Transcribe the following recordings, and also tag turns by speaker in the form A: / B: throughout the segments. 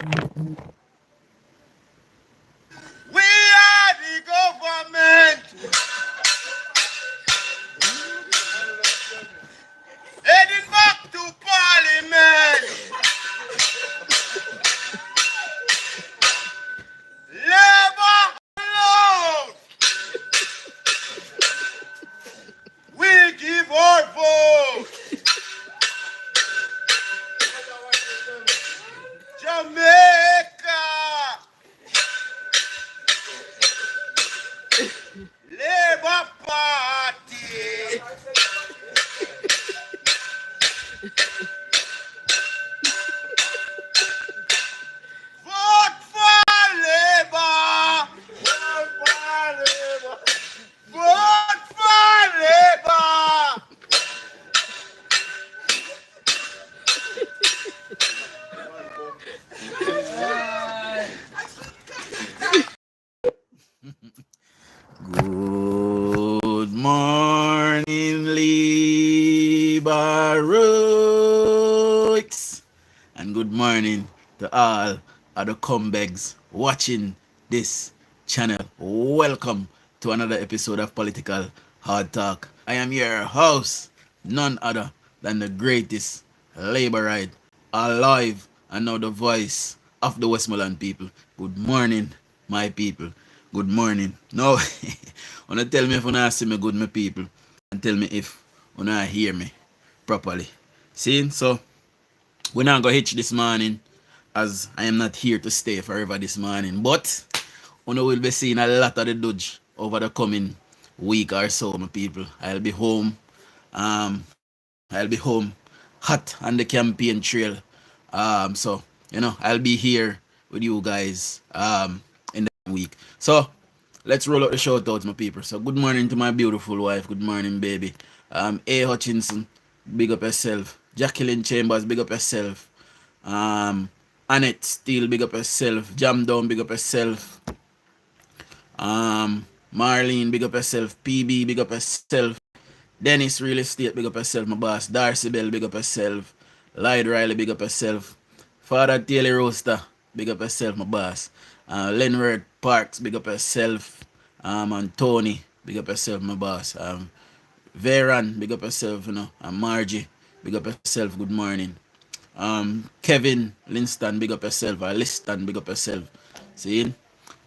A: We are the government heading back to Parliament. Labour alone. We give our vote. Jamaica. Labour Party. Vote for Labour. Vote for Labour. Vote for Labour.
B: Good morning, Liberics, and good morning to all of the comebacks watching this channel. Welcome to another episode of Political Hard Talk. I am your host, none other than the greatest Laborite alive, and now the voice of the Westmoreland people. Good morning, my people. Good morning. Now, wanna tell me if you not see me good, my people, and tell me if you not hear me properly. See, so we're not gonna hitch this morning, as I am not here to stay forever this morning. But you will be seeing a lot of the Dudge over the coming week or so, my people. I'll be home. I'll be home hot on the campaign trail. So I'll be here with you guys in the week. So let's roll out the shout outs, my people. So good morning to my beautiful wife. Good morning, baby. A Hutchinson, big up yourself. Jacqueline Chambers, big up yourself. Annette Steele, big up yourself. Jam Down, big up yourself. Marlene, big up yourself. PB, big up yourself. Dennis Real Estate, big up yourself, my boss. Darcy Bell, big up yourself. Lloyd Riley, big up yourself. Father Taylor Roaster, big up yourself, my boss. Lenward Parks, big up yourself. And Tony, big up yourself, my boss. Veran, big up yourself, And Margie, big up yourself, good morning. Kevin Linston, big up yourself. Liston, big up yourself. See?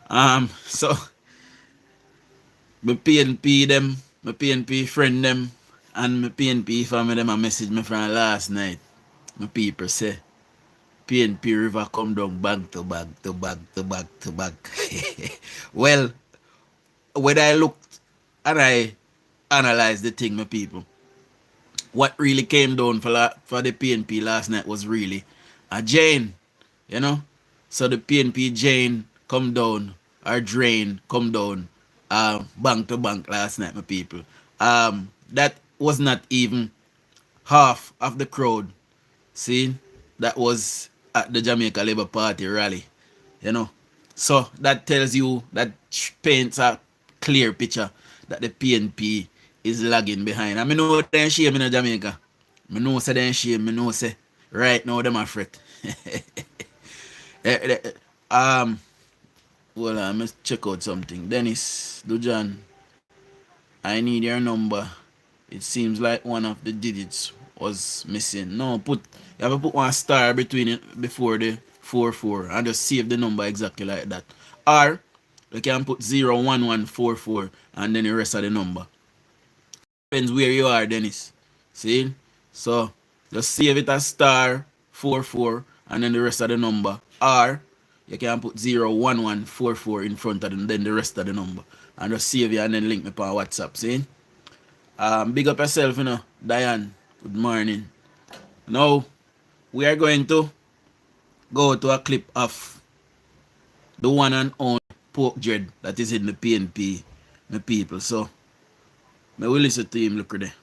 B: So my PNP them, my PNP friend them, and my PNP family them a message me from last night. My people say PNP river come down back to back to back to back to back. Well, when I looked and I analyzed the thing, my people, what really came down for the PNP last night was really a Jane, So the PNP Jane come down, or drain come down, bank to bank last night, my people. That was not even half of the crowd. See, that was at the Jamaica Labour Party rally, So that tells you, that paints a clear picture that the PNP is lagging behind. And I know they're shame in Jamaica. I know they're shame. I know right now they're afraid. Well, let's check out something. Dennis, Dujan, I need your number. It seems like one of the digits was missing. No, you have to put one star between it before the 44 and just save the number exactly like that. Or you can put 01144 and then the rest of the number. Depends where you are, Dennis. See? So just save it as star 44 and then the rest of the number. Or you can put 01144 in front of them, then the rest of the number. And just save it and then link me on WhatsApp. See? Big up yourself, Diane. Good morning. Now, we are going to go to a clip of the one and only Pork Dread that is in the PNP, my people. So, I will listen to him. Look at there.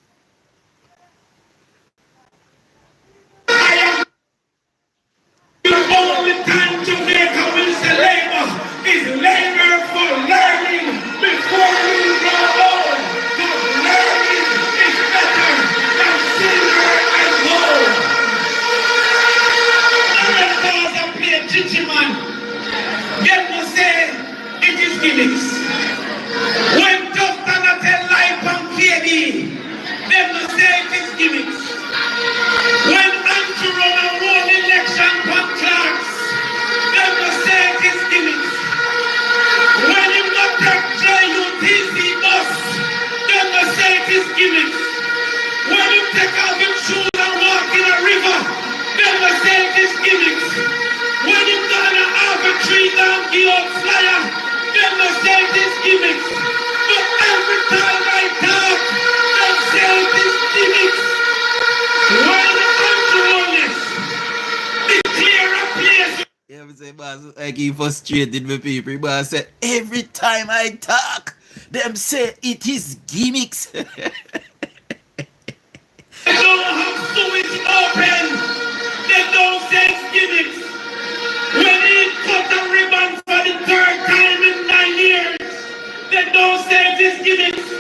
C: The only time Jamaica will say labor is labor for learning before we go on. Because learning is better than silver and gold. And those are playing chichi
B: say, boss, I keep frustrated with people. Boss say, every time I talk, them say it is gimmicks.
C: They don't have sewage open. They don't say it's gimmicks. When he cut a ribbon for the third time in 9 years, they don't say it is gimmicks.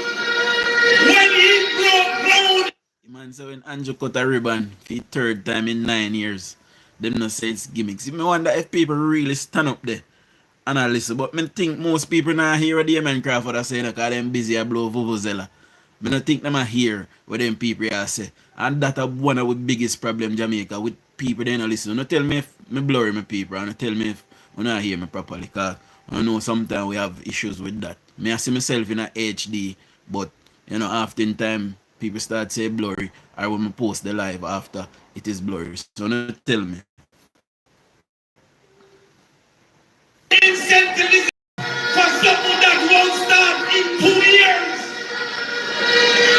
C: When he broke ground.
B: Man, so when Andrew cut a ribbon for the third time in 9 years, them not say it's gimmicks. I wonder if people really stand up there and I listen. But I think most people not hear what the man Crawford are saying because them busy a blow vuvuzela. I don't think them are hear what them people are say. And that's one of the biggest problem Jamaica with people they don't listen. Don't tell me if me blurry my people and tell me if you not hear me properly because I know sometimes we have issues with that. I see myself in a HD, but you know, often time people start say blurry or when I post the live after it is blurry. So don't tell me.
C: Incentivism for someone that won't start in 2 years.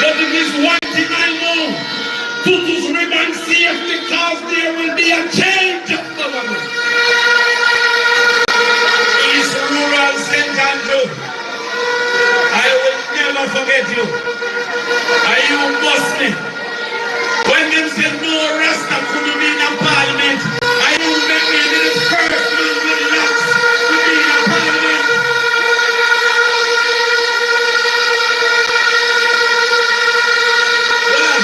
C: But it is one thing I know. Tutu's remain safe because there will be a change of government.
A: East Rural St. Andrew, I will never forget you. And you must me. When them said no Rasta couldn't be in a parliament, and you make me the first man with locks to be in a parliament. Yeah.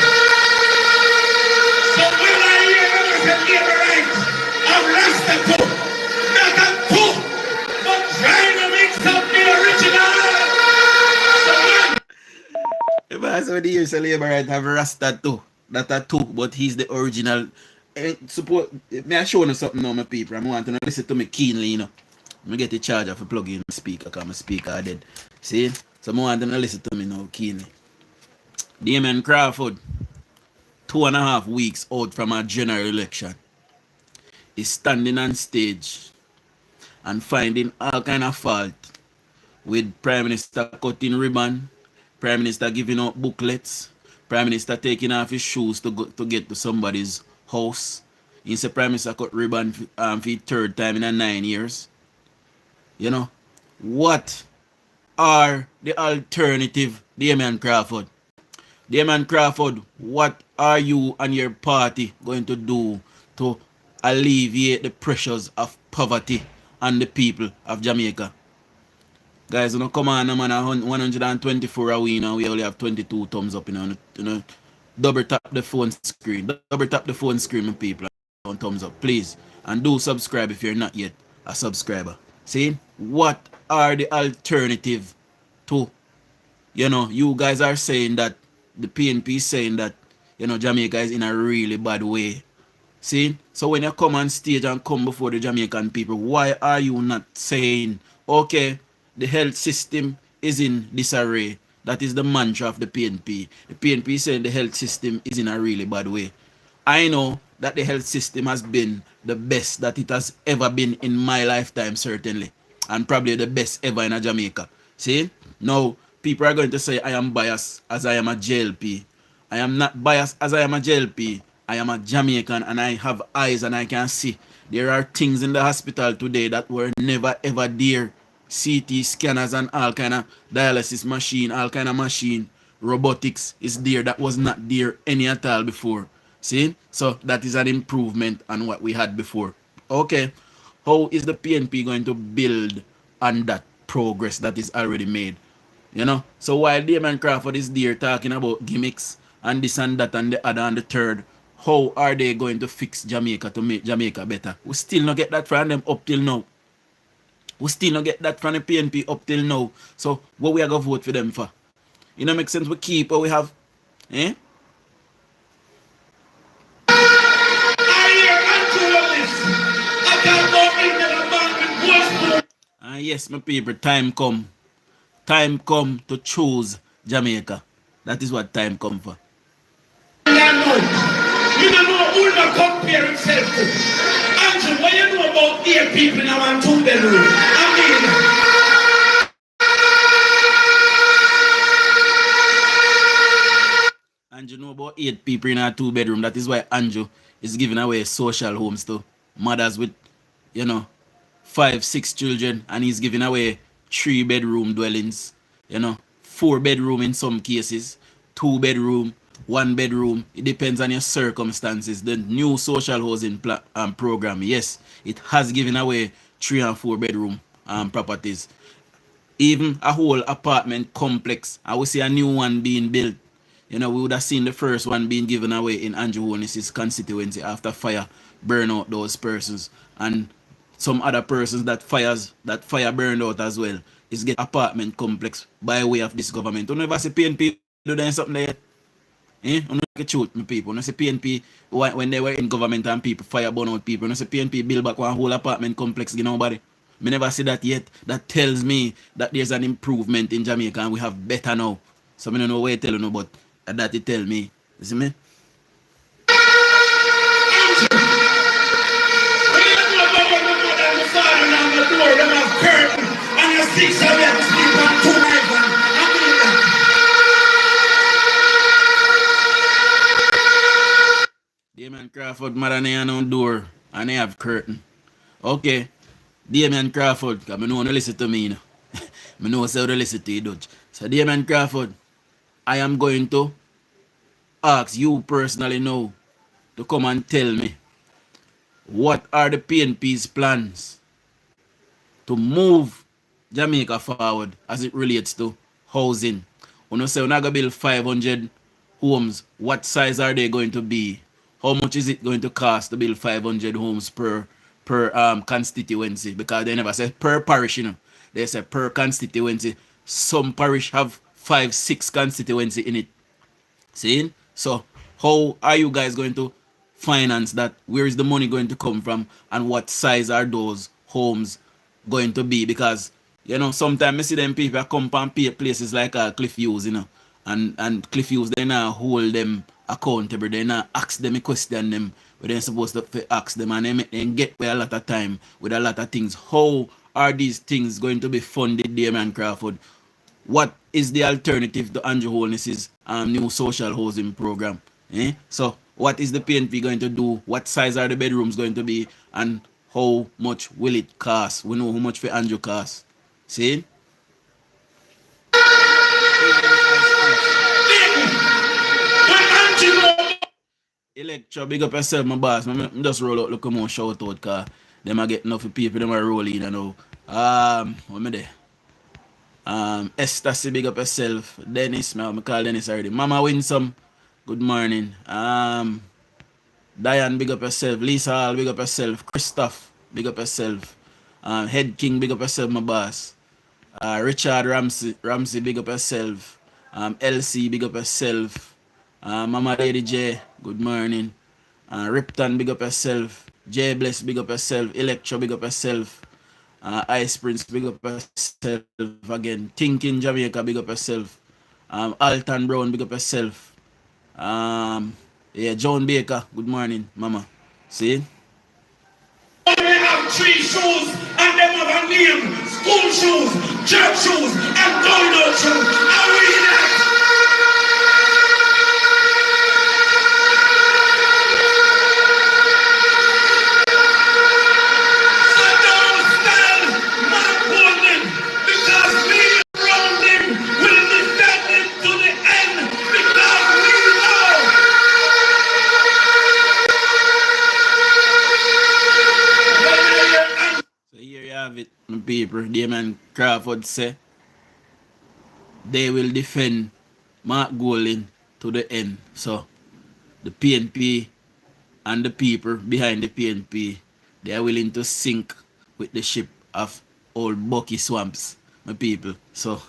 A: So when I hear them say give a right of Rasta too, not a two, but trying to mix up the original. So when
B: If I saw the years of labor right have Rasta too. That are two, but he's the original. Support me I show you something now, my people. I want to listen to me keenly, you know. I get the charger for plug in my speaker because my speaker are dead. See? So I want to listen to me now keenly. Damien Crawford, 2.5 weeks out from a general election, is standing on stage and finding all kind of fault with Prime Minister cutting ribbon, Prime Minister giving out booklets, Prime Minister taking off his shoes to get to somebody's house. He said Prime Minister cut ribbon for the third time in 9 years. You know, what are the alternative, Damien Crawford? Damien Crawford, what are you and your party going to do to alleviate the pressures of poverty on the people of Jamaica? Guys, you know, come on, man, 124 are we now. We only have 22 thumbs up, you know. Double tap the phone screen. Double tap the phone screen, my people, on thumbs up, please. And do subscribe if you're not yet a subscriber. See, what are the alternative to, you know, you guys are saying that, the PNP is saying that, you know, Jamaica is in a really bad way. See, so when you come on stage and come before the Jamaican people, why are you not saying, okay, the health system is in disarray? That is the mantra of the PNP. The PNP is saying the health system is in a really bad way. I know that the health system has been the best that it has ever been in my lifetime, certainly. And probably the best ever in a Jamaica. See? Now, people are going to say I am biased as I am a JLP. I am not biased as I am a JLP. I am a Jamaican and I have eyes and I can see. There are things in the hospital today that were never ever there. CT scanners and all kind of dialysis machine, all kind of machine, robotics is there that was not there any at all before. See? So that is an improvement on what we had before. Okay. How is the PNP going to build on that progress that is already made? You know? So while Damien Crawford is there talking about gimmicks and this and that and the other and the third, how are they going to fix Jamaica to make Jamaica better? We still not get that from them up till now. We still not get that from the PNP up till now. So what we are going to vote for them for? You know, make sense? We keep what we have. Eh? Yes, my people, time come. Time come to choose Jamaica. That is what time come for.
C: You don't know who to compare himself to. Andrew, what you know about 8 people in a 2-bedroom?
B: Andrew know about 8 people in a 2-bedroom. That is why Andrew is giving away social homes to mothers with, you know, 5, 6 children, and he's giving away 3-bedroom dwellings, 4-bedroom in some cases, 2-bedroom, 1-bedroom. It depends on your circumstances. The new social housing program, yes, it has given away 3 and 4-bedroom properties. Even a whole apartment complex, I would see a new one being built. We would have seen the first one being given away in Andrew Holness's constituency after fire burn out those persons. And some other persons that fire burned out as well is get apartment complex by way of this government. You never see PNP doing something there. You know the truth, my people. You see PNP when they were in government and people fire burn out people. You see PNP build back one whole apartment complex, nobody. Me never see that yet. That tells me that there's an improvement in Jamaica and we have better now. So I don't know what you tell you, but that it tell me. You see me? Damian Crawford, mother they no door and they have curtain. Okay. Damian Crawford, because I know you listen to me. I know how to listen to you, Dutch. So Damian Crawford, I am going to ask you personally now to come and tell me what are the PNP's plans to move Jamaica forward as it relates to housing. When you say we're not going to build 500 homes, what size are they going to be? How much is it going to cost to build 500 homes per constituency? Because they never say per parish, They say per constituency. Some parish have 5, 6 constituency in it. See? So how are you guys going to finance that? Where is the money going to come from? And what size are those homes going to be? Because sometimes I see them people come and pay places like Cliff Hughes, and Cliff Hughes, they not hold them accountable. They not ask them a question them where they're supposed to ask them, and they get a lot of time with a lot of things. How are these things going to be funded, Damian Crawford? What is the alternative to Andrew Holness's new social housing program? So what is the PNP going to do? What size are the bedrooms going to be? And how much will it cost? We know how much for Andrew costs. See? Electro, big up yourself, my boss. I'm just roll out, look at more shout out, because them are getting enough people, them are rolling, what me there? Esther, big up yourself. Dennis, I call Dennis already. Mama Winsome, good morning. Diane, big up yourself. Lisa Hall, big up yourself. Christoph, big up yourself. Head King, big up yourself, my boss. Richard Ramsey, big up yourself. LC, big up yourself. Mama Lady J, good morning. Ripton, big up yourself. J Bless, big up yourself. Electro, big up yourself. Ice Prince, big up yourself again. Thinking Jamaica, big up yourself. Alton Brown, big up yourself. John Baker, good morning, mama. See?
C: They have 3 shoes and them have a name. School shoes, church shoes, and going out shoes. Are we that?
B: People, Damian Crawford say they will defend Mark Golding to the end. So the PNP and the people behind the PNP, they are willing to sink with the ship of old Bucky Swamps, my people. So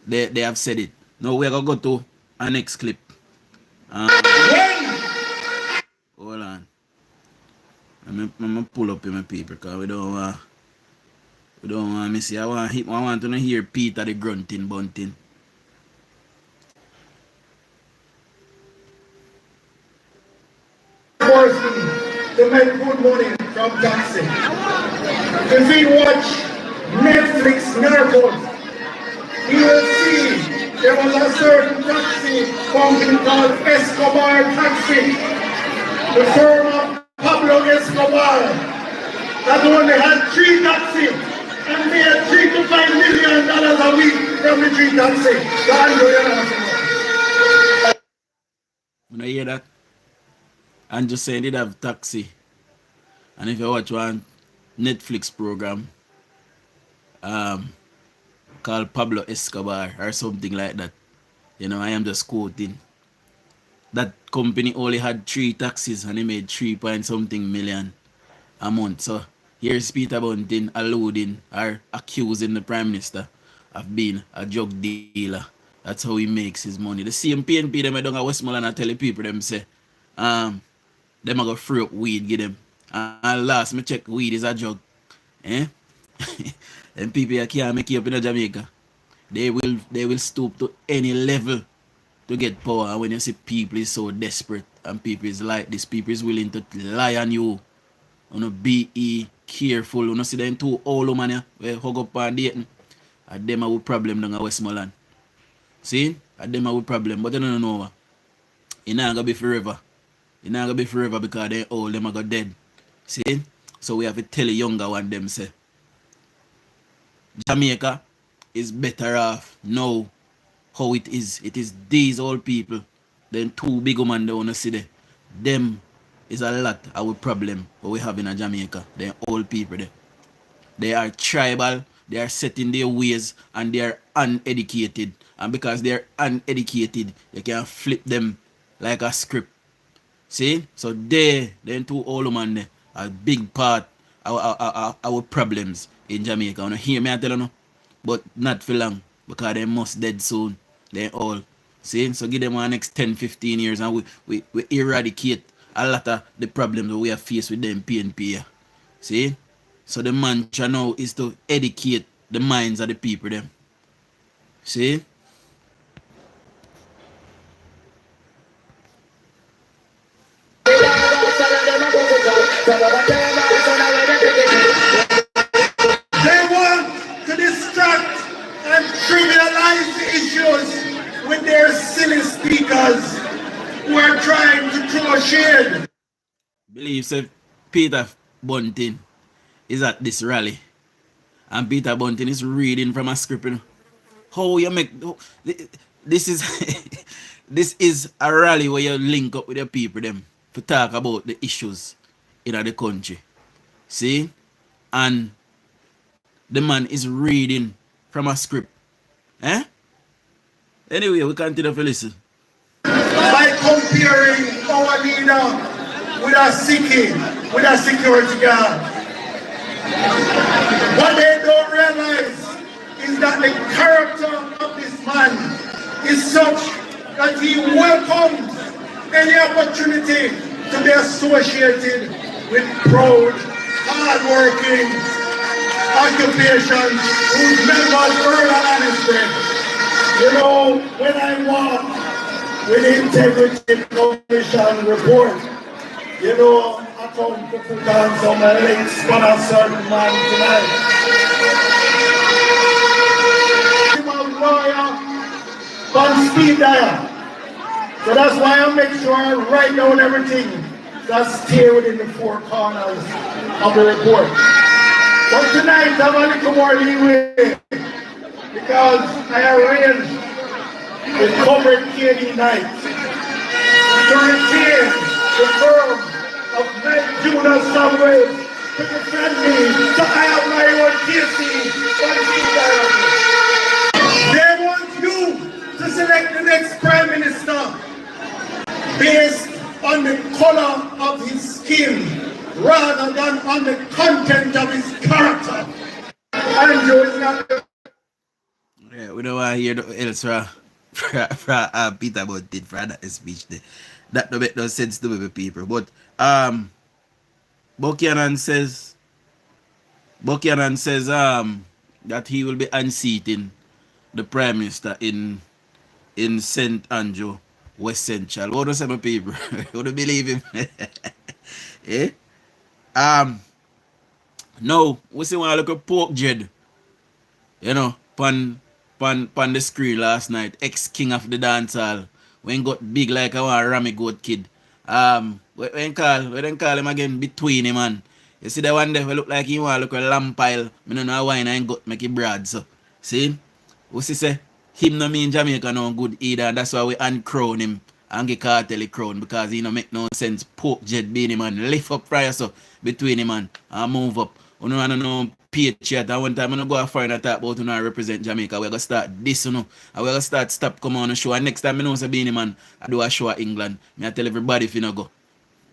B: they have said it. Now we're gonna go to our next clip. Hold on. I'm gonna pull up in my people because we don't want me see. I want to hear Peter the grunting bunting.
D: To make good money from taxi. If we watch Netflix Narcos, you will see there was a certain taxi company called Escobar Taxi. The firm of Pablo Escobar that only had a tree taxi and made $3 to $5 million a week from the tree taxi.
B: When I hear that, and just saying did have taxi. And if you watch one Netflix program called Pablo Escobar or something like that, you know, I am just quoting. That company only had 3 taxis and they made 3 point something million a month. So here's Peter Bunting alluding or accusing the Prime Minister of being a drug dealer. That's how he makes his money. The same PNP them down at Westmoreland and tell the people them say them a go free up weed give them. And last me check weed is a drug. Eh? And people can't make it up in Jamaica. They will stoop to any level to get power. And when you see people is so desperate and people is like this, people is willing to lie on you. You know, be careful. You know, see them 2 old man we hug up and dating. And them have a problem down at Westmoreland. See? And them have a problem. But you don't know. It not gonna be forever. It not gonna be forever because they old, them are go dead. See? So we have to tell the younger one them say Jamaica is better off now how it is. It is these old people. Then 2 big women they wanna see there. Them is a lot of our problem what we have in Jamaica. They old people there. They are tribal, they are set in their ways, and they are uneducated. And because they are uneducated, you can flip them like a script. See? So them 2 old women there are a big part of our problems in Jamaica. You know, hear me I tell you no? But not for long. Because they must dead soon. They all. See? So give them our next 10-15 years and we eradicate a lot of the problems that we have faced with them PNP. See? So the mantra now is to educate the minds of the people them. See?
D: They want to distract and trivialize the issues with their silly speakers who are trying to throw shade.
B: Believe say Peter Bunting is at this rally. And Peter Bunting is reading from a script. You know. How you make this is this is a rally where you link up with your people them to talk about the issues in the country. See? And the man is reading from a script. Eh? Anyway, we continue to listen.
D: By comparing our leader with a Sikhi, with a security guard. What they don't realize is that the character of this man is such that he welcomes any opportunity to be associated with proud, hard-working occupations whose members earn an honest bread. You know, when I walk with integrity commission report, you know, I come to put down some links for a certain man tonight. I'm a lawyer on speed dial. So that's why I make sure I write down everything that's stay within the 4 corners of the report. But tonight I'm a little more leeway because I arranged with Comrade KD Knight to retain the firm of Judah Samuel to defend me. So I have my own KC on speed dial. They want you to select the next Prime Minister based on the color of his skin rather than on the content of his character. Andrew is not the...
B: Yeah, we don't want to hear no else from Peter Bunting for that speech there. That don't make no sense to the people. But Buchanan says that he will be unseating the Prime Minister in St. Andrew, West Central. What do say my people? You don't believe him? Eh? No, we see one look at Pork Jed. You know, pan the screen last night. Ex-king of the dancehall. When got big like a Rami goat kid. We call him again between him and You see the one there, we look like he want to look a lamb pile. I don't know why I ain't got make it broad, so. See? We say, him no mean Jamaica no good either, and that's why we uncrown him and get cartel crown, because he no make no sense. Poke jet beanie man, lift up prior so between him and move up. You know, I don't know, patriot. And one time I go a foreign talk about represent Jamaica. We're gonna start this, and we're gonna start stop come on a show. And next time I know say beanie man, I do a show at England. Me I tell everybody if you no go.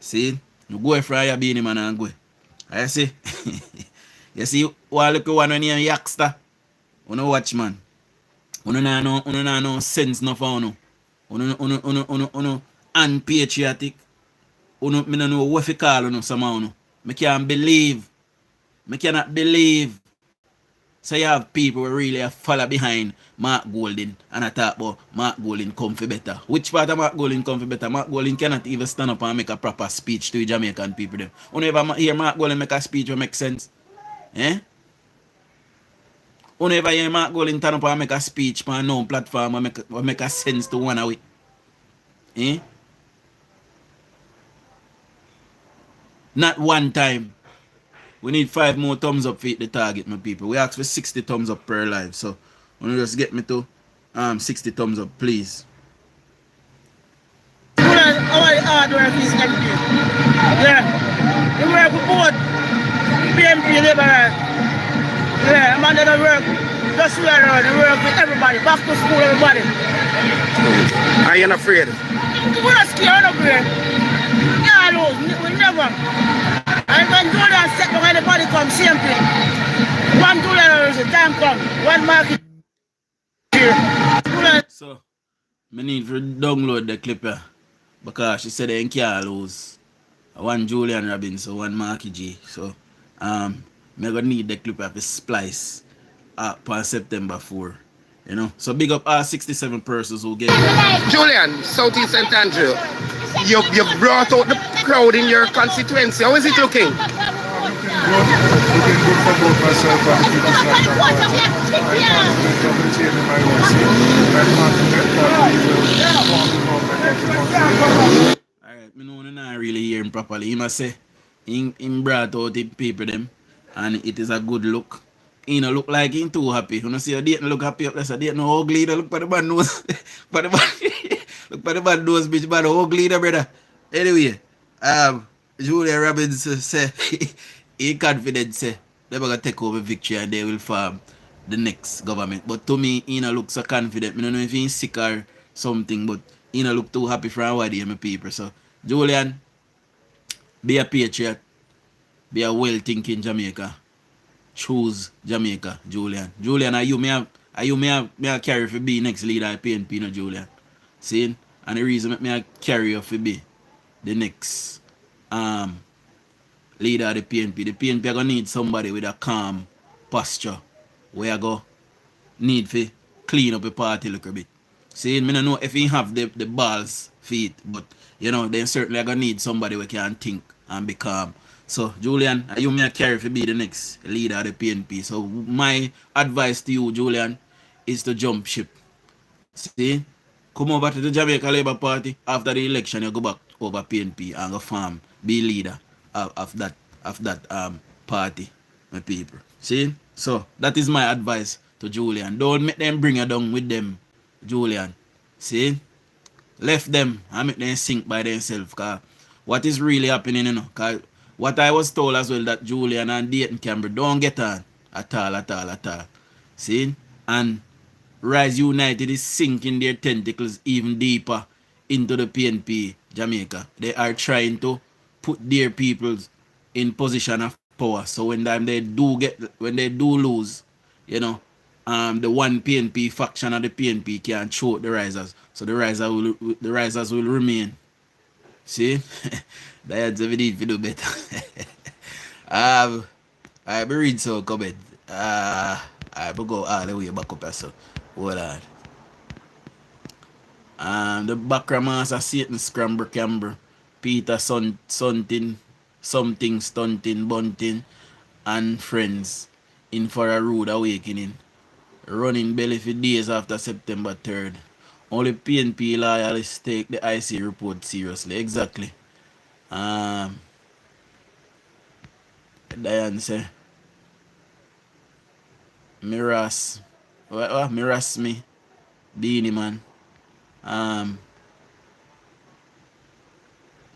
B: See? You go from your beanie man and go. I see. You see, what look one when you're Yakster. You know watch man. You know no sense no for you. You unpatriotic. Me no know what you call you somehow. Me can't believe. Me cannot believe. So you have people who really follow behind Mark Golding and I talk about Mark Golding come for better. Which part of Mark Golding come for better? Mark Golding cannot even stand up and make a proper speech to the Jamaican people. Them. You never hear Mark Golding make a speech that make sense? Eh? You never hear Mark Golding stand up and make a speech on no platform and make a sense to one of it? Eh? Not one time. We need 5 more thumbs up for the target, my people. We ask for 60 thumbs up per live. So, you just get me to 60 thumbs up, please.
E: Our hard work is everything. Yeah. We work with both PMP laborer. Yeah, I'm under the work. Just we work with everybody. Back to school, everybody.
F: Are you not afraid?
E: We're not scared of it. Yeah, no, we never. And when Julian set down anybody come, same thing. One Julian is the time come. One market here.
B: So, I need to download the clip here. Because she said they can't lose. One Julian Robbins, so one Marky G. So, I'm gonna need the clip of the splice up on September 4. You know? So big up all 67 persons who get it.
F: Julian, Southeast St. Andrew, you've brought out the crowd in your constituency. How is it looking?
G: Looking good for both myself and the People's National Party. I'm confident of retaining my own seat. I'm confident that we will form the government of the country.
B: Alright, me know I'm not really hearing properly. He must say, he brought out the people them, and it is a good look. He no look like he too happy. You know, see a date look happy up there, so date no ugly. Look for the bad nose. For the bad, look for the bad nose, bitch, bad ugly, brother. Anyway, Julia Robbins say he confident say they're gonna take over victory and they will form the next government. But to me, he no look so confident. I don't know if he's sick or something, but he no look too happy for our day, my people. So Julian, be a patriot, be a well-thinking Jamaica. Choose Jamaica, Julian. Julian, are you may carry for be next leader of PNP, no Julian. See? And the reason me I carry you for be the next leader of the PNP. The PNP are gonna need somebody with a calm posture. We are go need to clean up a party a little bit. See, me don't know if he have the balls feet, but you know, they certainly are gonna need somebody who can think and be calm. So, Julian, you may carry to be the next leader of the PNP. So, my advice to you, Julian, is to jump ship. See? Come over to the Jamaica Labour Party. After the election, you go back over PNP and go farm, be leader of that party, my people. See? So, that is my advice to Julian. Don't make them bring you down with them, Julian. See? Left them and make them sink by themselves. Because what is really happening, you know? Cause what I was told as well, that Julian and Dayton Campbell don't get on at all. See? And Rise United is sinking their tentacles even deeper into the PNP Jamaica. They are trying to put their peoples in position of power. So when they do lose, you know, the one PNP faction of the PNP can choke the risers. So the risers will remain. See? That's what we need to do better. I be read so comment. I will go all the way back up so. Hold on. The background master Satan Scramble Camber, Peter Something Stunting Bunting and friends in for a rude awakening. Running belly for days after September 3rd. Only PNP loyalists take the IC report seriously. Exactly. Diane say, Miras. What? Miras me. Beanie man.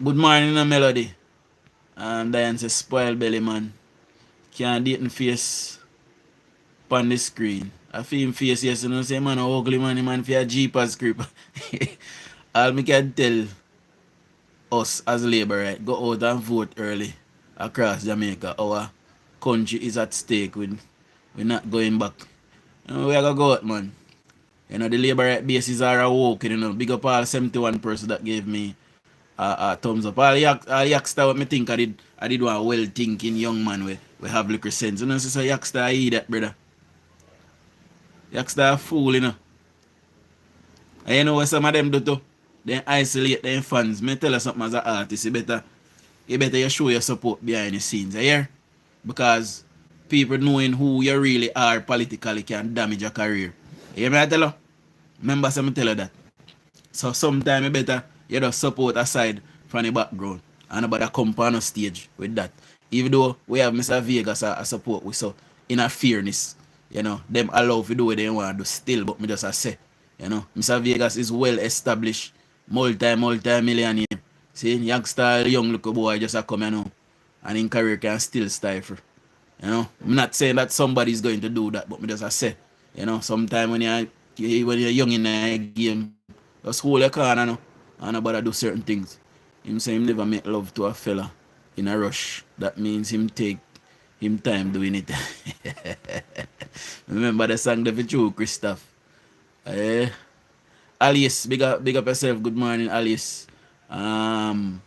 B: Good morning, Melody. Diane say, spoil belly man. Can't date in face on the screen. I feel him face yes, you know, say man, ugly man for a Jeepers script. All me can tell us as Labour, right, go out and vote early across Jamaica. Our country is at stake. We're not going back. You know, we are going to go out, man. You know, the Labour right bases are awoken, you know. Big up all 71 person that gave me a thumbs up. All youngster what me think I did one well thinking young man we have liquor sense. You know, so youngster I eat that, brother. Youngster a fool, you know. And you know what some of them do too? They isolate their fans. Me tell you something as an artist, you better you show your support behind the scenes, you hear? Because people knowing who you really are politically can damage your career. You hear me I tell you? Remember some tell you that. So sometimes you better you just support aside from the background and about come on a stage with that. Even though we have Mr. Vegas a support with so in a fairness, you know, them allow to do what they want to do still, but me just a say, you know, Mr. Vegas is well established, multi-millionaire. See, youngster, young little boy just a come, you know, and in career can still stifle. You know, I'm not saying that somebody's going to do that, but me just a say, you know, sometimes when you're young in a game, just hold your corner, you know, and about do certain things. Him say him never make love to a fella in a rush. That means him take him time doing it. Remember the song the true, Christoph. Alice, big up yourself. Good morning, Alice. Then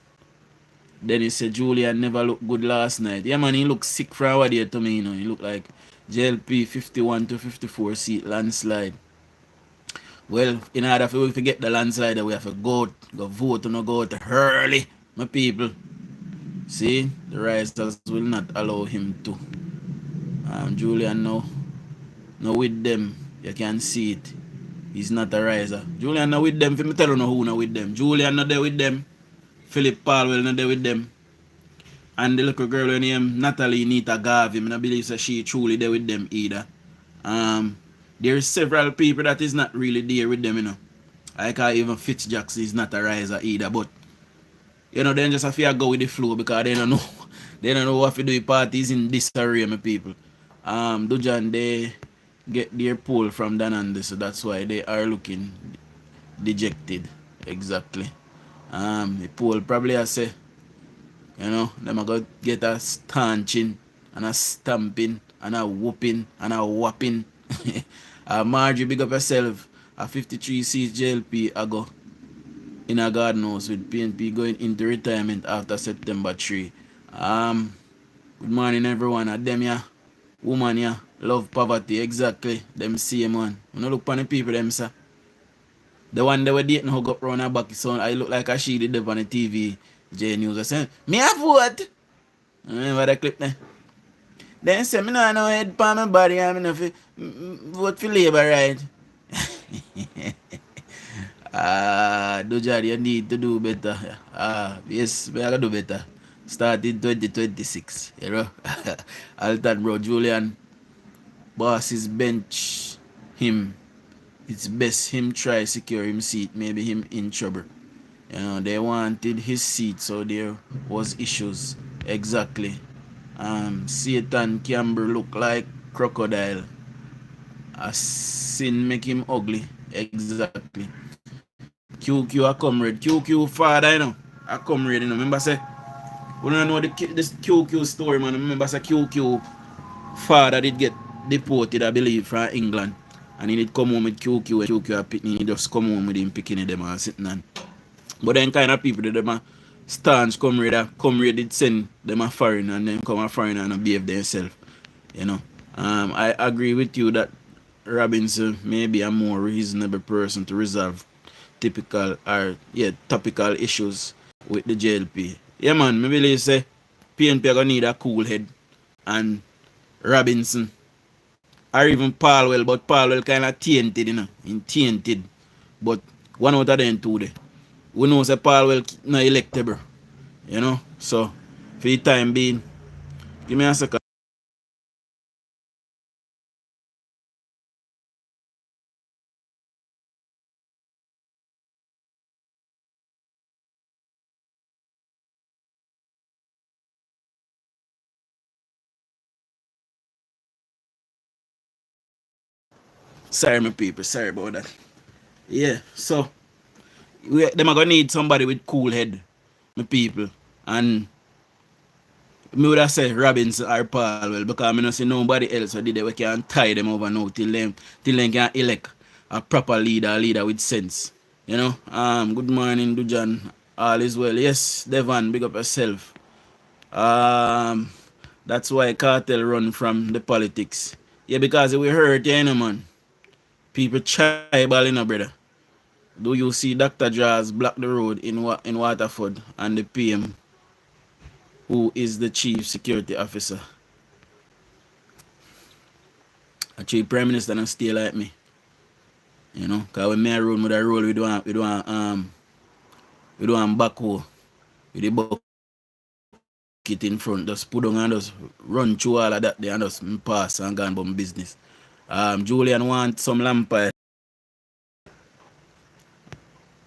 B: he said Julian never looked good last night. Yeah man, he looked sick from what day to me, you know. He looked like JLP 51 to 54 seat landslide. Well, in order for we to get the landslide, we have to go vote and go out early, my people. See, the risers will not allow him to. Julian now with them, you can see it. He's not a riser. Julian not with them, for me tell you who not with them. Julian not there with them. Philip Palwell not there with them. And the little girl named Natalie Nita Garvey, I don't believe that she truly there with them either. There's several people that is not really there with them, you know. I can't even Fitzjackson is not a riser either, but you know, then just have to go with the flow because they don't know what to do with parties in this area, my people. Dujan, they get their poll from Danande, so that's why they are looking dejected. Exactly. The poll probably I say, you know, them are going to get a stanching and a stamping and a whooping and a whopping. Margie, big up yourself. A 53 seat JLP I go in a garden house with PNP going into retirement after September 3. Good morning everyone. Them yeah, woman yeah, love poverty, exactly. Them same one. You know look on the people them sir. The one they were dating hug up round her back so I look like a she did on the TV J News. I said, me have vote. Remember that clip there? Then say me no head pa my body and me no vote for Labour, right? Dujad, you need to do better. Yes, we are gonna do better. Start in 2026, you know. Alton bro, Julian bosses bench him. It's best him try secure him seat. Maybe him in trouble. You know, they wanted his seat, so there was issues. Exactly. Satan Camber look like crocodile. A sin make him ugly. Exactly. QQ a comrade. QQ father, you know. A comrade, you know. Remember say, we don't know this QQ story, man. Remember say QQ father did get deported, I believe, from England. And he did come home with QQ and QQ a picking. He just come home with him picking them and sitting on. But then kind of people that them a staunch comrade did send them a foreign and then come a foreign and behave themselves. You know. I agree with you that Robinson may be a more reasonable person to resolve topical issues with the JLP. Yeah man, maybe they say PNP are gonna need a cool head and Robinson or even Palwell, but Palwell kinda tainted, you know. Tainted. But one out of them two there. We know say Palwell not electable. You know? So for the time being, Give me a second. Sorry, my people. Sorry about that. Yeah, so them are gonna need somebody with cool head, my people. And me would have said Robinson or Paul, well, because I don't see nobody else who did it. We can tie them over now till them can elect a proper leader, a leader with sense. You know? Good morning, Dujan. All is well. Yes, Devon, big up yourself. Um that's why cartel run from the politics. Yeah, because we hurt, you know, man. People tribal, you know, brother. Do you see Dr. Jaws block the road in Waterford and the PM, who is the chief security officer? Actually, Prime Minister don't stay like me. You know, cause when me roll with a roll, we do one backhoe with the bucket in front, just put on and just run through all of that there and just pass and go on about my business. Julian want some lampire.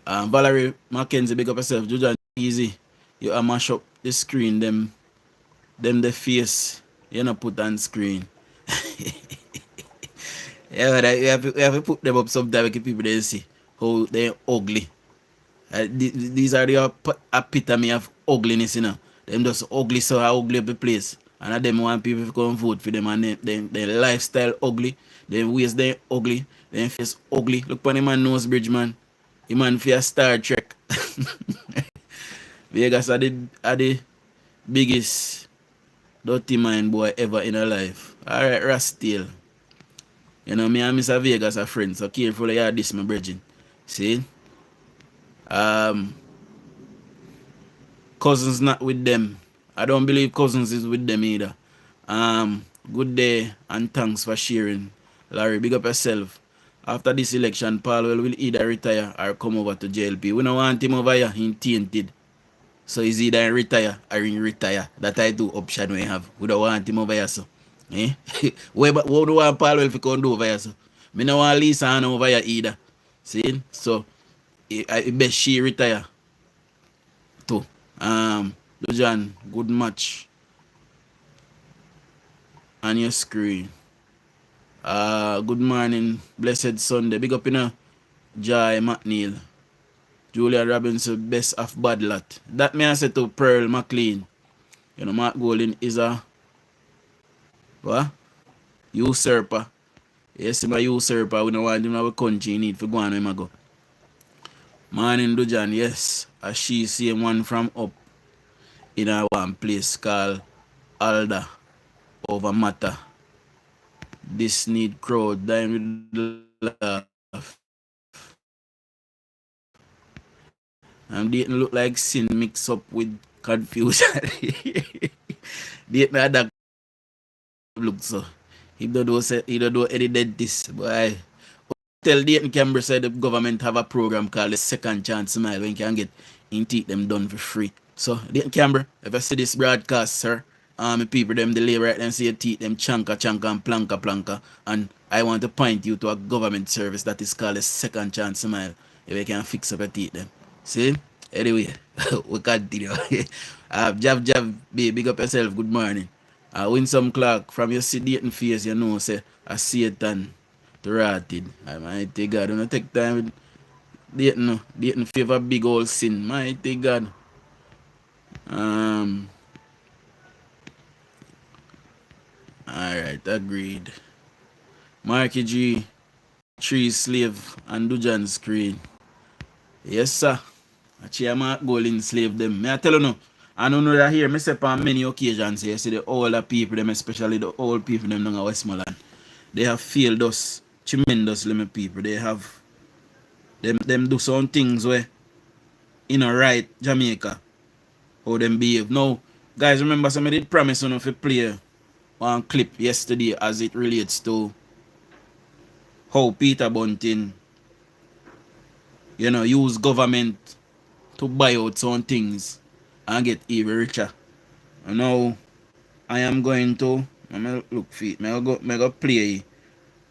B: Valerie Mackenzie, big up yourself. Jujan easy. You mash up the screen, them the face. You know put on screen. Yeah, but we have to put them up sometime so people they see how they ugly. These are the epitome of ugliness, you know. Them just ugly, so ugly up the place. And them want people to come vote for them, and their lifestyle ugly, their waist they ugly, their face ugly. Look upon him man nose bridge, man. The man for Star Trek. Vegas are the biggest dirty mind boy ever in her life. Alright, Rastil. You know, me and Mr. Vegas are friends, so careful you this, my brethren. See? Cousins not with them. I don't believe Cousins is with them either. Good day and thanks for sharing. Larry, big up yourself. After this election, Paul will either retire or come over to JLP. We don't want him over here, he's tainted. So he's either retire or he retire. That I do option we have. We don't want him over here, so. Eh? What do you want Paul to come do over here, so? Me don't want Lisa over here either. See? So, I best she retire too. Dujan, good match on your screen. Good morning, blessed Sunday. Big up in a Jai McNeil. Julia Robinson, best of bad lot. That may I say to Pearl McLean. You know, Mark Golden is a what? Usurper. Yes, he's a usurper. We don't want him in our country. He need to go on where he go. Morning, Dujan, yes. As she see one from up in a one place called Alda over Matter. This need crowd dying with laugh. And didn't look like sin mixed up with confusion. Didn't that look so. He don't do any dentist. But I tell Dayton Canberra said the government have a program called the Second Chance Smile when you can get in teeth them done for free. So Dayton Canberra, if I see this broadcast, sir, people them delay right and see your teeth them chanka and planka. And I want to point you to a government service that is called a Second Chance Smile. If you can fix up your teeth them. See? Anyway, we continue. Jab, big up yourself, good morning. Win some Clark from your Dayton face, you know, say a Satan to rotted. I mighty God, don't take time with Dayton, no. Dayton favor big old sin, mighty God. Alright, agreed. Marky G, Tree Slave, and Dujon's screen. Yes, sir. Actually, I'm not going slave them. May I tell you no? I don't know that here, I say on many occasions here, see the older people, them especially the old people them down in Westmoreland, they have failed us tremendously, my people. They have them do some things where in a right Jamaica, how them behave. Now, guys, remember somebody did promise you know, if you play one clip yesterday as it relates to how Peter Bunting, you know, use government to buy out some things and get even richer. And now I am going to look for it. I go play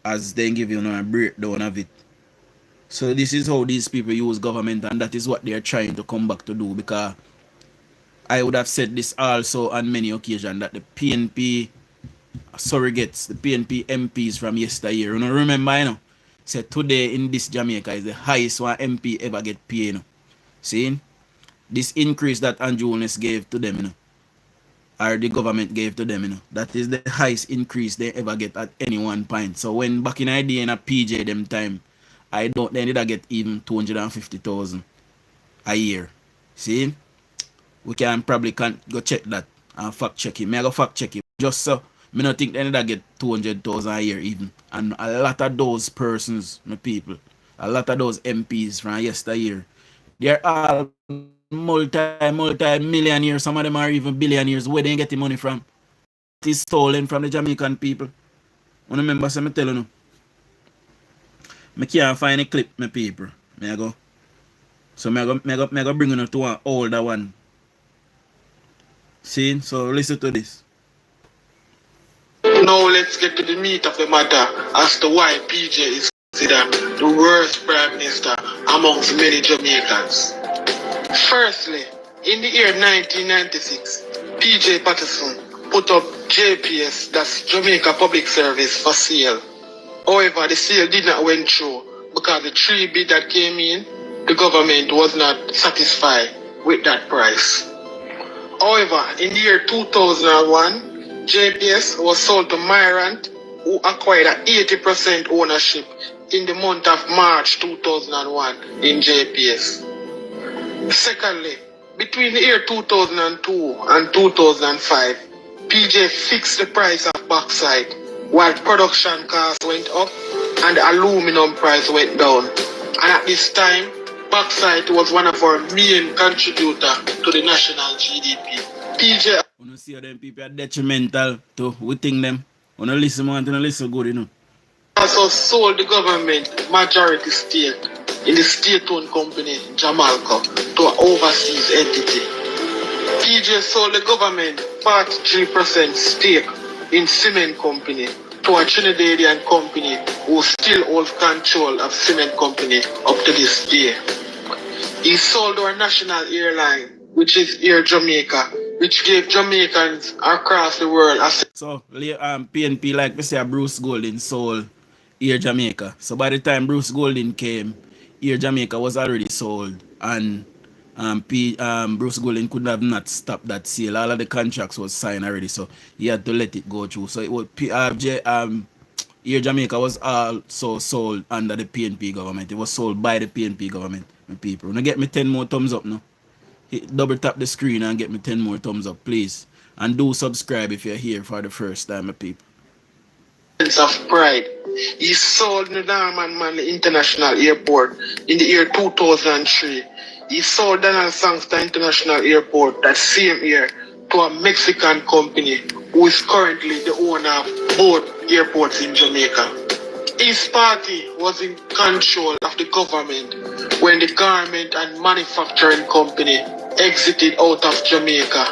B: as they give you a breakdown of it. So this is how these people use government, and that is what they are trying to come back to do, because I would have said this also on many occasions that the PNP surrogates, the PNP MPs from yesteryear, you know, remember, you know, said today in this Jamaica is the highest one MP ever get paid, you know. See? This increase that Andrew Holness gave to them, you know, or the government gave to them, you know, that is the highest increase they ever get at any one point. So when back in the day in a PJ them time, I don't they did get even 250,000 a year. See? We can probably go check that and fact check it. Me I go fact check it. Just so me not think they need to get 200,000 a year even. And a lot of those persons, my people, a lot of those MPs from yesteryear, they're all multi millionaires. Some of them are even billionaires. Where they get the money from? It is stolen from the Jamaican people. I remember some tell you, I can't find a clip, my people. Me I go. So me go bring you to an older one. See? So listen to this.
H: Now let's get to the meat of the matter as to why PJ is considered the worst Prime Minister amongst many Jamaicans. Firstly, in the year 1996, PJ Patterson put up JPS, that's Jamaica Public Service, for sale. However, the sale did not went through because the 3 bid that came in, the government was not satisfied with that price. However, in the year 2001, JPS was sold to Myrant, who acquired an 80% ownership in the month of March 2001 in JPS. Secondly, between the year 2002 and 2005, PJ fixed the price of bauxite while production costs went up and the aluminum price went down. And at this time, bauxite was one of our main contributors to the national GDP. PJ
B: You see how them people are detrimental to we think them. You listen, man, you listen good, you know.
H: also sold the government majority stake in the state-owned company Jamalco to an overseas entity. PJ sold the government 43% stake in cement company to a Trinidadian company who still holds control of cement company up to this day. He sold our national airline, which is Air Jamaica, which gave Jamaicans across the world a
B: So PNP, like we say, Bruce Golden sold Air Jamaica. So by the time Bruce Golden came, Air Jamaica was already sold, and Bruce Golden could have not stopped that sale. All of the contracts was signed already, so he had to let it go through. So it was Air Jamaica was also sold under the PNP government. It was sold by the PNP government, my people. Now get me 10 more thumbs up now. Double tap the screen and get me 10 more thumbs up, please. And do subscribe if you're here for the first time, my people.
H: sense of pride. He sold the Norman Manley International Airport in the year 2003. He sold Donald Sangster International Airport that same year to a Mexican company who is currently the owner of both airports in Jamaica. His party was in control of the government when the garment and manufacturing company exited out of Jamaica.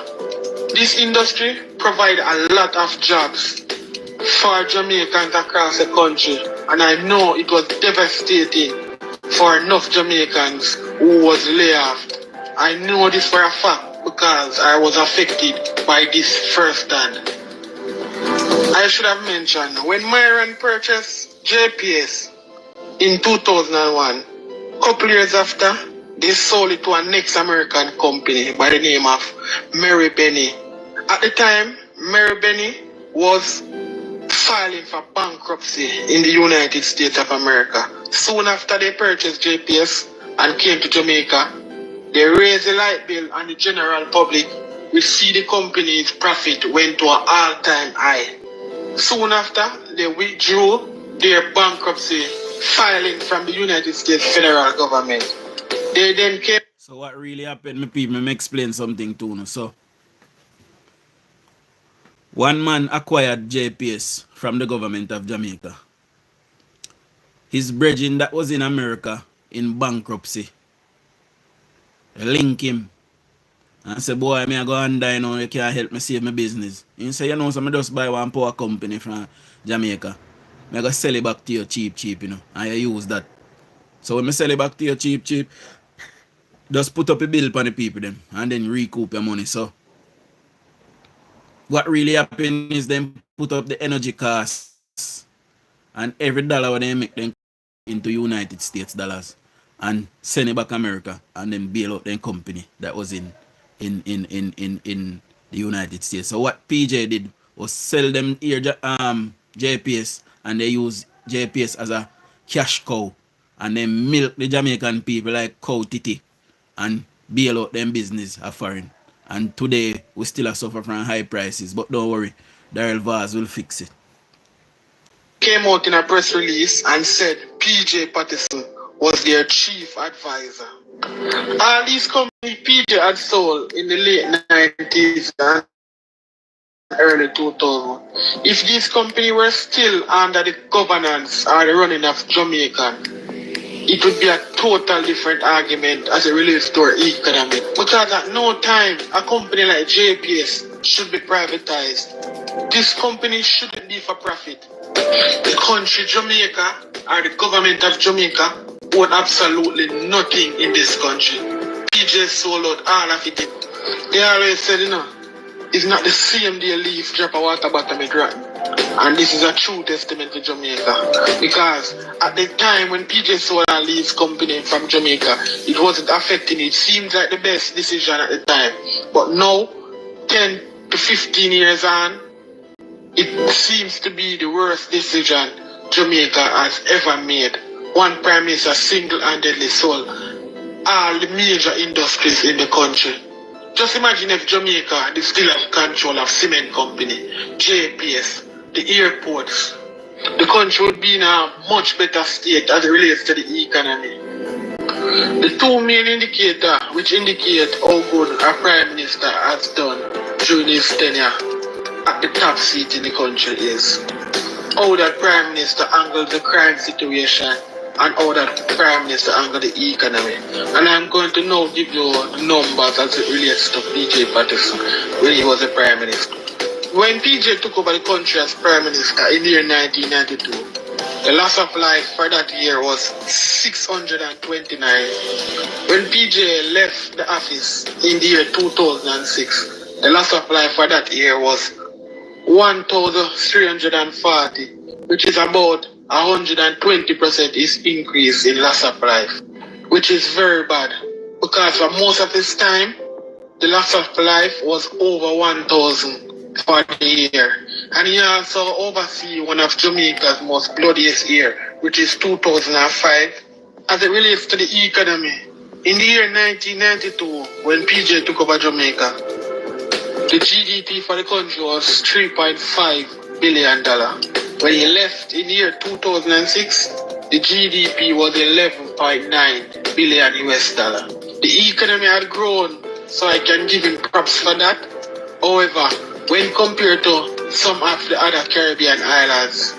H: This industry provided a lot of jobs for Jamaicans across the country, and I know it was devastating for enough Jamaicans who was laid off. I know this for a fact because I was affected by this firsthand. I should have mentioned, when Myron purchased JPS in 2001, a couple years after, they sold it to a next American company by the name of Mary Benny. At the time, Mary Benny was filing for bankruptcy in the United States of America. Soon after they purchased JPS and came to Jamaica, they raised the light bill and the general public will see the company's profit went to an all-time high. Soon after, they withdrew their bankruptcy filing from the United States federal government. They then came.
B: So what really happened, my people, let me explain something to you. So one man acquired JPS from the government of Jamaica. His brethren that was in America in bankruptcy link him And say, boy, me I go and die now, you can't help me save my business. You say, you know, so I just buy one power company from Jamaica. I go sell it back to you cheap, you know, and you use that. So when I sell it back to you cheap, just put up a bill for the people them and then recoup your money. So what really happen is them put up the energy costs and every dollar they make them into United States dollars and send it back America and then bail out their company that was in the United States. So what PJ did was sell them here JPS and they use JPS as a cash cow and then milk the Jamaican people like cow titty and bail out them business a foreign. And today we still suffer from high prices, but don't worry, Daryl Vaz will fix it.
H: Came out in a press release and said PJ Patterson was their chief advisor. All these companies PJ had sold in the late 90s and early 2000. If these companies were still under the governance or the running of Jamaica, it would be a total different argument as it relates to our economy. Because at no time a company like JPS should be privatized. This company shouldn't be for profit. The country Jamaica or the government of Jamaica own absolutely nothing in this country. PJ sold out all of it. They always said, you know, it's not the same day leaf drop a water bottom it rotten. And this is a true testament to Jamaica. Because at the time when PJ sold and leaves company from Jamaica, it wasn't affecting it. It seemed like the best decision at the time. But now, 10 to 15 years on, it seems to be the worst decision Jamaica has ever made. One prime minister single-handedly sold all the major industries in the country. Just imagine if Jamaica is still have control of cement company, JPS, the airports. The country would be in a much better state as it relates to the economy. The two main indicators which indicate how good our Prime Minister has done during his tenure at the top seat in the country is how that Prime Minister handled the crime situation and how that Prime Minister handled the economy. And I'm going to now give you the numbers as it relates to PJ Patterson when he was the Prime Minister. When PJ took over the country as Prime Minister in the year 1992, the loss of life for that year was 629. When PJ left the office in the year 2006, the loss of life for that year was 1,340, which is about 120% is increase in loss of life, which is very bad because for most of this time, the loss of life was over 1,000 for the year. And he also oversees one of Jamaica's most bloodiest year, which is 2005. As it relates to the economy, in the year 1992, when PJ took over Jamaica, the GDP for the country was $3.5 billion. When he left in the year 2006, the GDP was 11.9 billion US dollar. The economy had grown, so I can give him props for that. However, when compared to some of the other Caribbean islands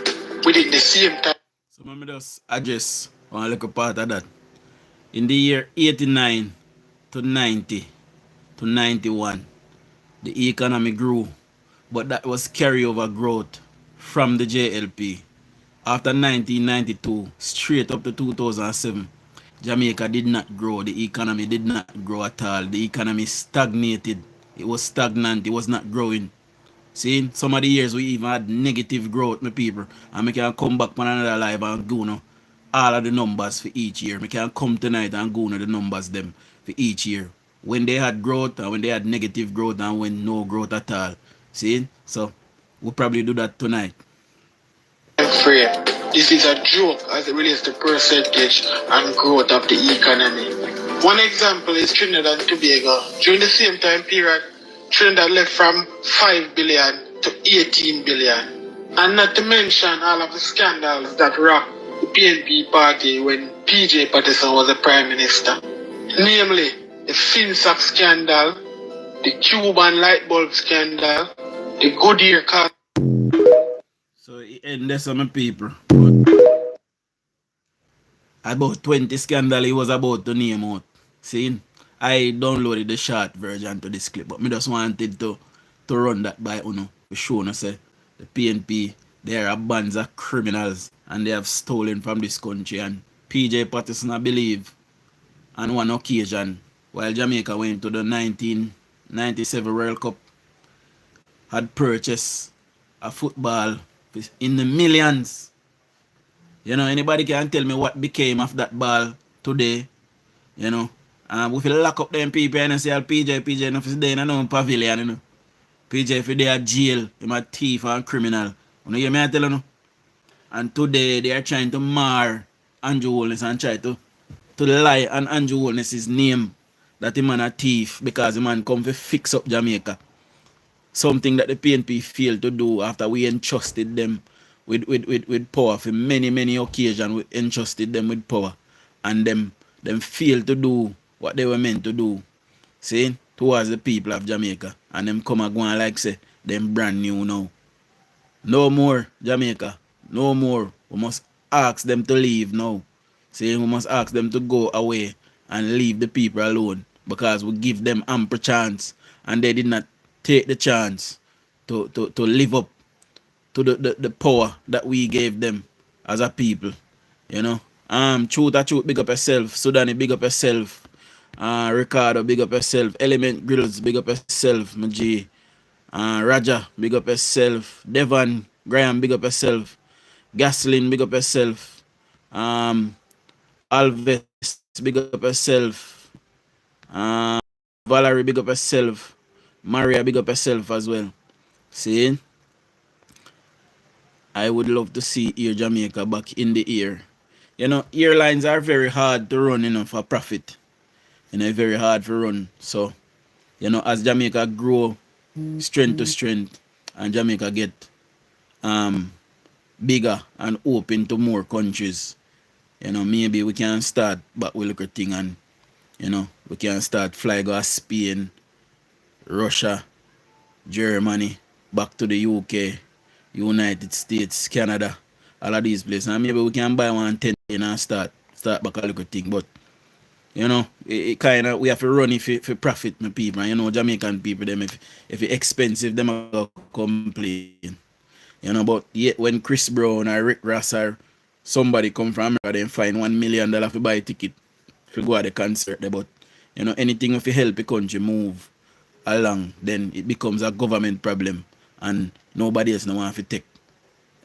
H: within the same time.
B: So let me just address one little part of that. In the year 89 to 90 to 91, the economy grew, but that was carryover growth from the JLP. After 1992, straight up to 2007, Jamaica did not grow. The economy did not grow at all. The economy stagnated. It was stagnant. It was not growing. See, some of the years we even had negative growth, my people. And we can come back on another live and go know all of the numbers for each year. We can come tonight and go know the numbers them for each year. When they had growth and when they had negative growth and when no growth at all. See? So we'll probably do that tonight.
H: Free. This is a joke as it relates to percentage and growth of the economy. One example is Trinidad and Tobago. During the same time period, Trinidad left from 5 billion to 18 billion. And not to mention all of the scandals that rocked the PNP party when PJ Patterson was the Prime Minister. Namely, the FinSac scandal, the Cuban light bulb scandal, the Goodyear car.
B: So it ended some people. About 20 scandal he was about to name out. See? I downloaded the short version to this clip, but me just wanted to run that by Uno to show us say the PNP, they are a bands of criminals and they have stolen from this country. And PJ Patterson, I believe, on one occasion, while Jamaica went to the 1997 World Cup, had purchased a football in the millions. You know, anybody can tell me what became of that ball today? You know, if you lock up them people and say PJ, enough is there in a pavilion, you know. PJ, if they are jail, him a thief and criminal. You know, hear me I tell you no? And today they are trying to mar Andrew Holness and try to lie on Andrew Holness' name that the man a thief because the man come to fix up Jamaica. Something that the PNP failed to do after we entrusted them with power for many occasions. We entrusted them with power and them failed to do what they were meant to do. See, towards the people of Jamaica. And them come and go and like say, them brand new now. No more Jamaica. No more. We must ask them to leave now. See, we must ask them to go away and leave the people alone. Because we give them ample chance. And they did not take the chance to live up to the power that we gave them as a people. You know. Truth, big up yourself. Sudani, big up yourself. Ricardo, big up yourself. Element Grills, big up yourself. Maji. Raja, big up yourself. Devon, Graham, big up yourself. Gasoline, big up yourself. Alves, big up yourself. Valerie, big up yourself. Maria, big up yourself as well. See? I would love to see Air Jamaica back in the air. You know, airlines are very hard to run, you know, for profit. You know, very hard to run. So, you know, as Jamaica grow strength to strength and Jamaica get bigger and open to more countries, you know, maybe we can start back with little thing and, you know, we can start fly go to Spain, Russia, Germany, back to the UK, United States, Canada, all of these places. And maybe we can buy 110 and start back a little thing. But you know, it kind of, we have to run it for profit, my people. And, you know, Jamaican people, them if it's expensive, them will complain. You know, but yet when Chris Brown or Rick Ross or somebody come from America, then find $1 million to buy a ticket to go to the concert. But, you know, anything if you help the country move along, then it becomes a government problem. And nobody else no want to take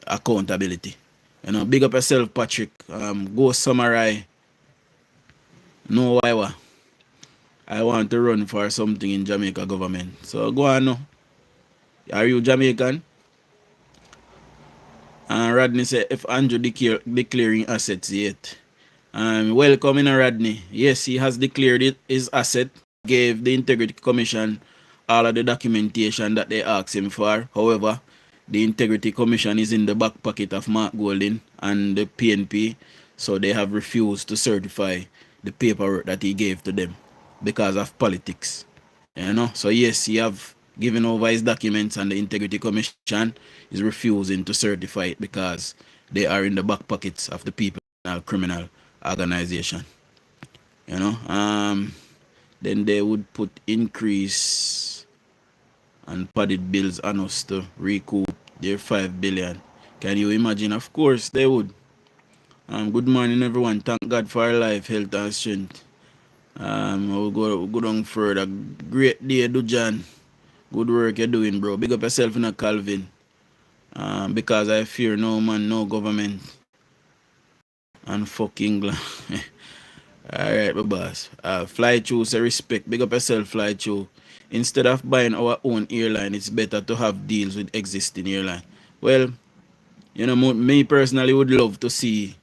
B: accountability. You know, big up yourself, Patrick. Go summarize. No why I want to run for something in Jamaica government. So go on now. Are you Jamaican? And Rodney said if Andrew declaring assets yet. Welcome in Rodney. Yes, he has declared his asset. Gave the Integrity Commission all of the documentation that they asked him for. However, the Integrity Commission is in the back pocket of Mark Golding and the PNP. So they have refused to certify the paperwork that he gave to them because of politics. You know, so yes, he have given over his documents and the Integrity Commission is refusing to certify it because they are in the back pockets of the people criminal organization. You know, then they would put increase and padded bills on us to recoup their 5 billion. Can you imagine? Of course they would. Good morning, everyone. Thank God for our life, health, and strength. We'll go down further. Great day, DUJON. Good work you're doing, bro. Big up yourself in a Calvin. Because I fear no man, no government. And fuck England. Alright, my boss. Fly through, say respect. Big up yourself, fly through. Instead of buying our own airline, it's better to have deals with existing airline. Well, you know, me personally would love to see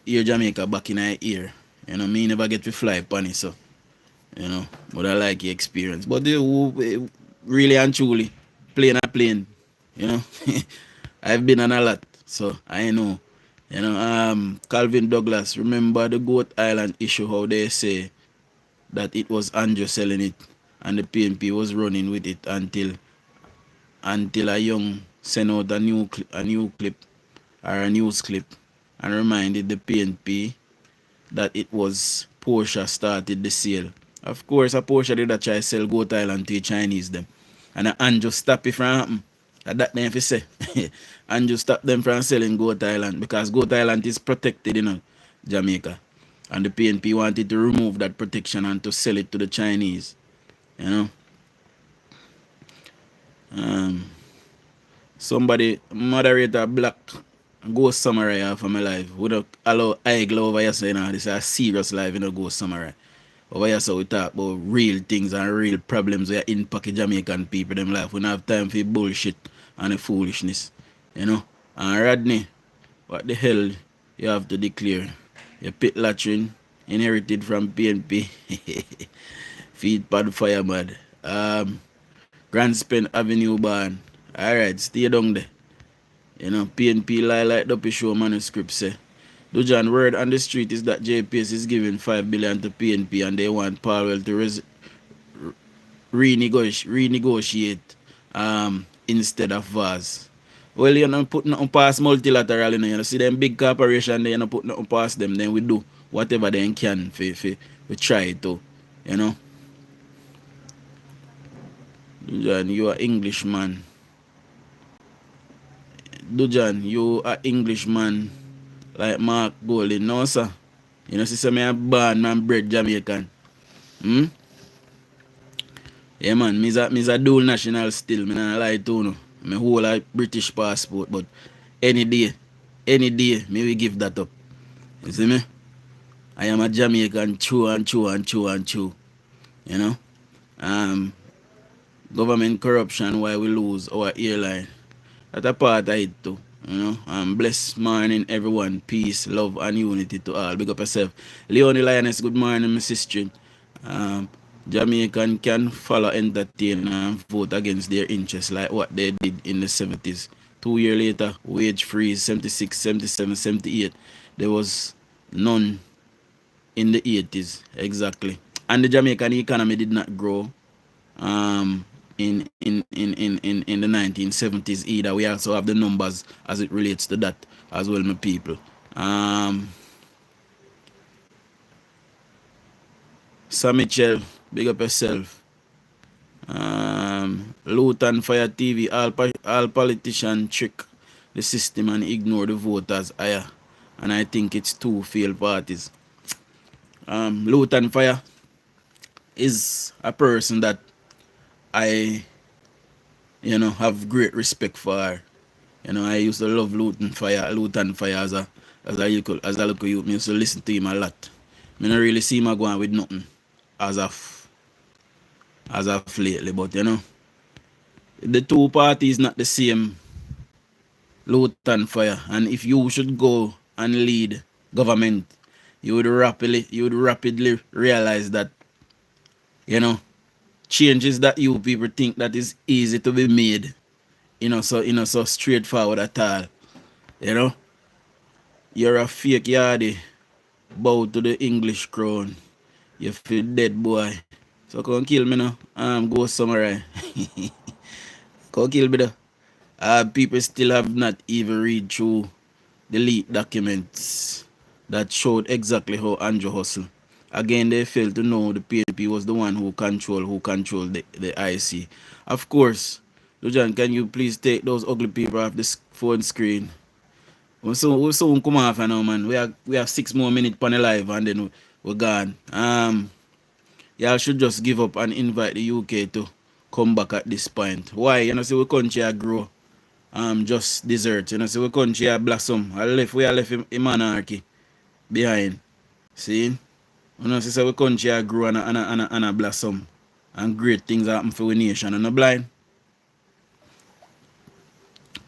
B: Air Jamaica back in our ear. You know, me never get to fly upon it, so, you know, but I like the experience. But really and truly, plane, you know, I've been on a lot, so I know. You know, Calvin Douglas, remember the Goat Island issue, how they say that it was Andrew selling it and the PNP was running with it until a young sent out a new clip or a news clip and reminded the PNP that it was Porsche started the sale Of course, a portion did that try sell Goat Island to the Chinese them. And Andrew stop it from happen. That them if you say. Andrew stop them from selling Goat Island because Goat Island is protected in Jamaica. And the PNP wanted to remove that protection and to sell it to the Chinese. You know? Somebody moderate a black ghost samurai for my life. We don't allow eye glove over here, so you know, this is a serious life, you know, ghost samurai. Over here, so we talk about real things and real problems where impact Jamaican people them life. We don't have time for bullshit and the foolishness. You know? And Rodney, what the hell you have to declare? Your pit latrine inherited from PNP. Feed pad fire mad. Grand Spend Avenue Barn. Alright, stay down there. You know, PNP lie like the show manuscript say. Dujon, word on the street is that JPS is giving 5 billion to PNP and they want Powell to renegotiate instead of VAS. Well, you know, put nothing past multilateral, you know. You see them big corporation, they you know, put nothing past them, then we do whatever they can we try to, you know. Dujon, you are Englishman. Dujon, you are Englishman like Mark Golding. No, sir. You know, see, me a born man bred Jamaican. Yeah, man, me's a dual national still. Me not lie to you. Me whole a British passport, but any day, me will give that up. You see me? I am a Jamaican true and true and true and true. You know? Government corruption, why we lose our airline. That's a part of it too. You know, blessed morning everyone, peace, love and unity to all. Big up yourself. Leonie Lioness, good morning, my sister. Jamaican can follow, entertain and vote against their interests like what they did in the 70s. 2 years later, wage freeze, 76, 77, 78. There was none in the 80s, exactly. And the Jamaican economy did not grow in the 1970s either. We also have the numbers as it relates to that as well, my people. Sam Mitchell, big up yourself. Luton Fire TV, all politicians trick the system and ignore the voters higher. And I think it's two failed parties. Luton Fire is a person that I, you know, have great respect for her. You know, I used to love Luton Fire as a local youth. I used to listen to him a lot. I don't really see him going with nothing as of lately, but you know, the two parties not the same. Luton Fire, and if you should go and lead government, you would rapidly realize that, you know, changes that you people think that is easy to be made, so straightforward at all. You know, you're a fake yardie, bow to the English crown. You feel dead boy. So come kill me now. Go summarize. Come kill me though. People still have not even read through the leaked documents that showed exactly how Andrew hustled. Again, they failed to know the PNP was the one who controlled the IC. Of course, Dujon, can you please take those ugly people off the phone screen? We'll soon come off now, man. We have 6 more minutes on the live and then we're gone. Y'all should just give up and invite the UK to come back at this point. Why? You know, see, we country grow. Just desert. You know, see, we country blossom. We are left in monarchy behind. See? You know, see, we country grow and a blossom. And great things happen for our nation. And no blind.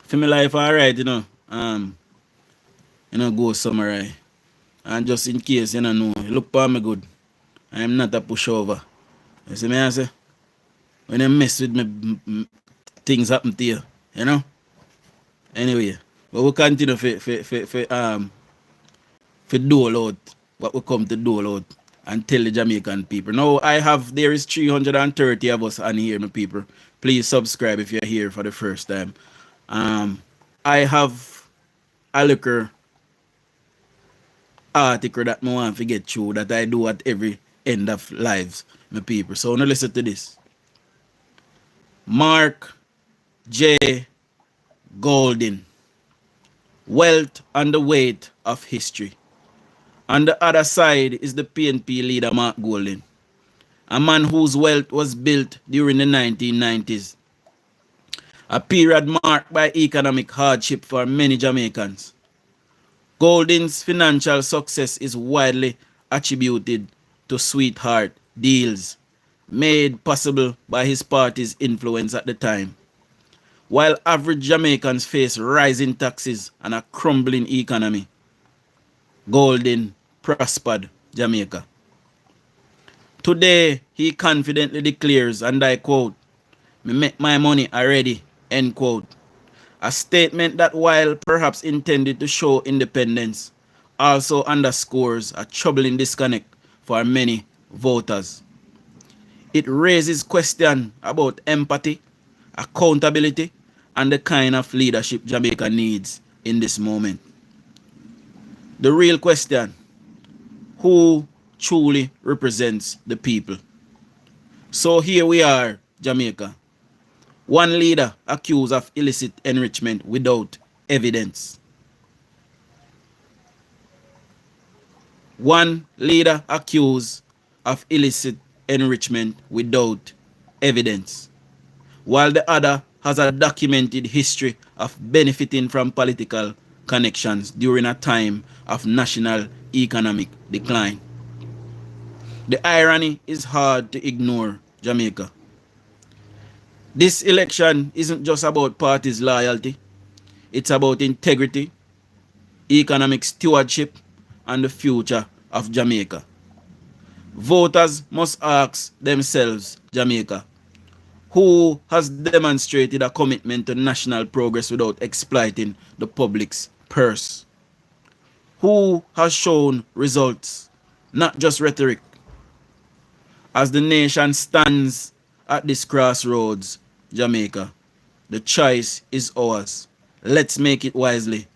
B: For my life, alright, you know. Go summarize. And just in case you don't know, look for me good. I am not a pushover. You see me I say? When you mess with me, things happen to you. You know? Anyway, but we'll continue for dole out what we come to dole out and tell the Jamaican people. Now there is 330 of us on here, my people. Please subscribe if you're here for the first time. I have a liquor article that I want to get through that I do at every end of lives. my people. So now listen to this. Mark J. Golding. Wealth and the weight of history. On the other side is the PNP leader Mark Golding, a man whose wealth was built during the 1990s, a period marked by economic hardship for many Jamaicans. Golding's financial success is widely attributed to sweetheart deals made possible by his party's influence at the time. While average Jamaicans face rising taxes and a crumbling economy, Golding prospered Jamaica. Today, he confidently declares, and I quote, "Me make my money already," end quote. A statement that, while perhaps intended to show independence, also underscores a troubling disconnect for many voters. It raises questions about empathy, accountability, and the kind of leadership Jamaica needs in this moment. The real question: who truly represents the people? So here we are, Jamaica. One leader accused of illicit enrichment without evidence. One leader accused of illicit enrichment without evidence, while the other has a documented history of benefiting from political connections during a time of national economic decline. The irony is hard to ignore, Jamaica. This election isn't just about parties' loyalty. It's about integrity, economic stewardship, and the future of Jamaica. Voters must ask themselves, Jamaica, who has demonstrated a commitment to national progress without exploiting the public's purse? Who has shown results, not just rhetoric? As the nation stands at this crossroads, Jamaica, the choice is ours. Let's make it wisely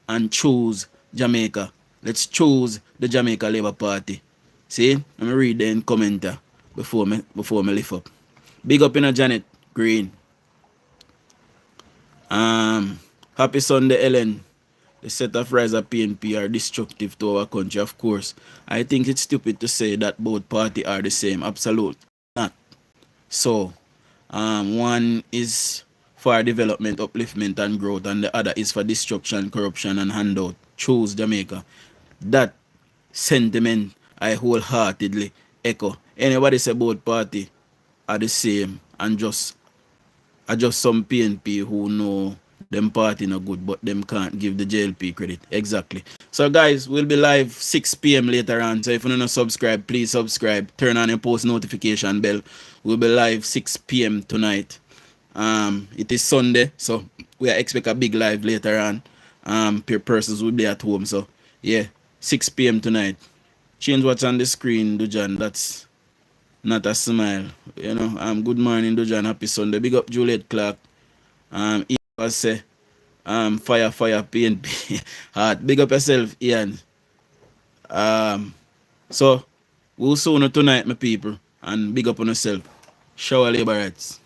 B: and choose Jamaica. Let's choose the Jamaica Labour Party. See, let me read the commenter before me lift up. Big up in a Janet Green. Happy Sunday, Ellen. The set of rise of PNP are destructive to our country, of course. I think it's stupid to say that both parties are the same. Absolutely not. So, one is for development, upliftment, and growth, and the other is for destruction, corruption, and handout. Choose Jamaica. That sentiment I wholeheartedly echo. Anybody say both parties are the same, and just some PNP who know them party no good, but them can't give the JLP credit. Exactly. So guys, we'll be live 6 p.m. later on. So if you don't subscribe, please subscribe. Turn on your post notification bell. We'll be live 6 p.m. tonight. It is Sunday, so we expect a big live later on. Persons will be at home. So yeah, 6 p.m. tonight. Change what's on the screen, Dujon. That's not a smile. You know, good morning, Dujon. Happy Sunday. Big up Juliet Clark. He was say, fire, PNP. Heart. Big up yourself, Ian. So we'll soon tonight, my people. And big up on yourself. Shower labor rights.